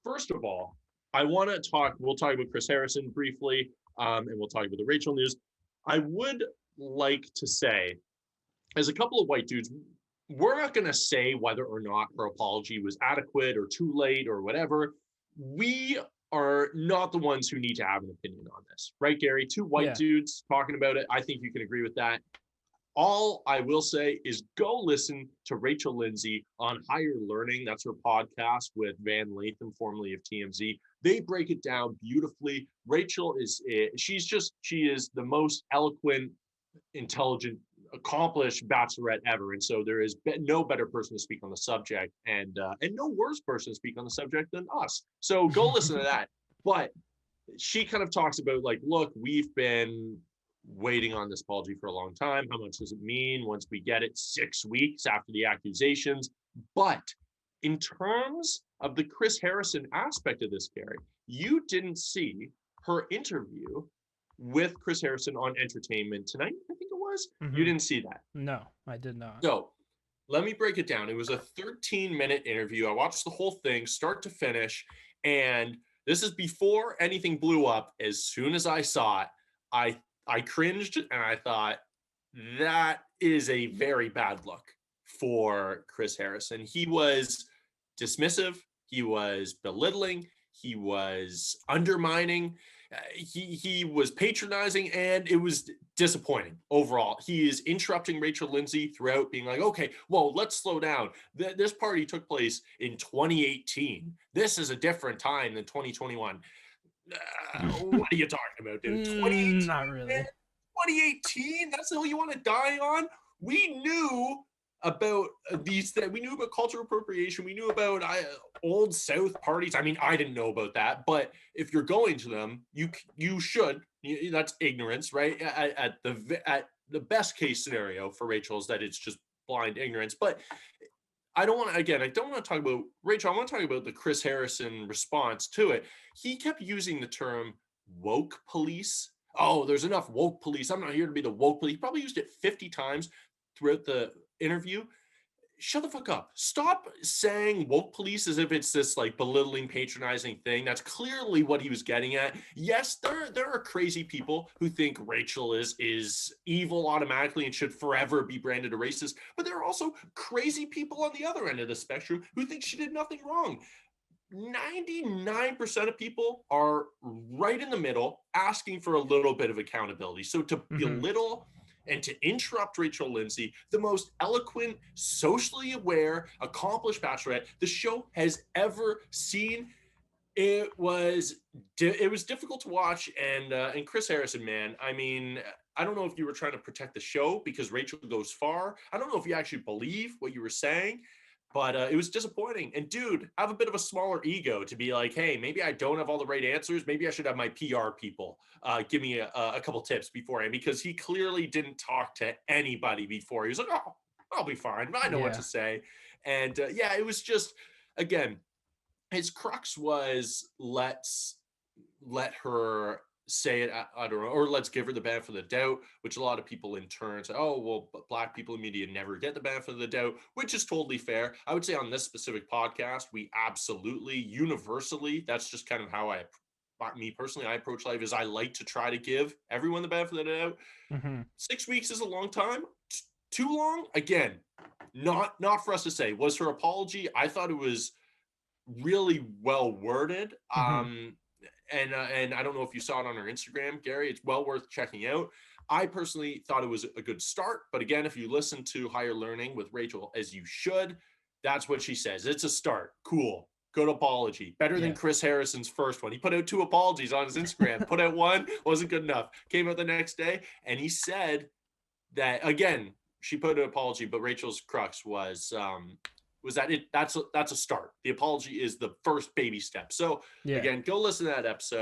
first of all, I want to talk. We'll talk about Chris Harrison briefly, and we'll talk about the Rachel news. I would like to say, as a couple of white dudes, we're not going to say whether or not her apology was adequate or too late or whatever. We are not the ones who need to have an opinion on this, right, Gary? Two white Yeah. dudes talking about it. I think you can agree with that. All I will say is go listen to Rachel Lindsay on Higher Learning. That's her podcast with Van Latham, formerly of TMZ. They break it down beautifully. Rachel she is the most eloquent, intelligent, accomplished bachelorette ever, and so there is no better person to speak on the subject, and no worse person to speak on the subject than us. So go listen to that. But she kind of talks about, like, look, we've been waiting on this apology for a long time. How much does it mean once we get it? 6 weeks after the accusations. But in terms of the Chris Harrison aspect of this, Gary, you didn't see her interview with Chris Harrison on Entertainment Tonight, I think it was. You Hmm. didn't see that. No, I did not. So let me break it down. It was a 13-minute interview. I watched the whole thing, start to finish, and this is before anything blew up. As soon as I saw it, I cringed and I thought, that is a very bad look for Chris Harrison. He was dismissive, he was belittling, he was undermining, he was patronizing, and it was disappointing overall. He is interrupting Rachel Lindsay throughout, being like, okay, well, let's slow down. This party took place in 2018. This is a different time than 2021. What are you talking about, dude? 2018? Not really. 2018? That's the hill you want to die on? We knew about these things. We knew about cultural appropriation. We knew about old South parties. I mean, I didn't know about that, but if you're going to them, you should. That's ignorance, right? At the best case scenario for Rachel is that it's just blind ignorance. But I don't want to talk about Rachel. I want to talk about the Chris Harrison response to it. He kept using the term woke police. Oh, there's enough woke police. I'm not here to be the woke police. He probably used it 50 times throughout the interview. Shut the fuck up. Stop saying woke police as if it's this like belittling, patronizing thing. That's clearly what he was getting at. Yes, there are crazy people who think Rachel is evil automatically and should forever be branded a racist, but there are also crazy people on the other end of the spectrum who think she did nothing wrong. 99% of people are right in the middle, asking for a little bit of accountability. So to Hmm. belittle and to interrupt Rachel Lindsay, the most eloquent, socially aware, accomplished bachelorette the show has ever seen, it was difficult to watch. And Chris Harrison, man, I mean, I don't know if you were trying to protect the show because Rachel goes far. I don't know if you actually believe what you were saying, but it was disappointing. And dude, have a bit of a smaller ego to be like, hey, maybe I don't have all the right answers. Maybe I should have my PR people give me a couple tips beforehand, because he clearly didn't talk to anybody before. He was like, oh, I'll be fine. I know what Yeah. to say. And yeah, it was just, again, his crux was let her say it. I don't know, or let's give her the benefit of the doubt, which a lot of people in turn say, oh, well, but black people in media never get the benefit of the doubt, which is totally fair. I would say on this specific podcast, we absolutely, universally, that's just kind of how me personally, I approach life, is I like to try to give everyone the benefit of the doubt. Hmm. 6 weeks is a long time. Too long? Again, not for us to say. Was her apology? I thought it was really well worded. Hmm. And I don't know if you saw it on her Instagram, Gary. It's well worth checking out. I personally thought it was a good start, but again, if you listen to Higher Learning with Rachel, as you should, that's what she says. It's a start. Cool. Good apology. Better than Yeah. Chris Harrison's first one. He put out 2 apologies on his Instagram. Put out one, wasn't good enough. Came out the next day, and he said that again. She put an apology, but Rachel's crux was that that's a start. The apology is the first baby step. So Yeah. again, go listen to that episode.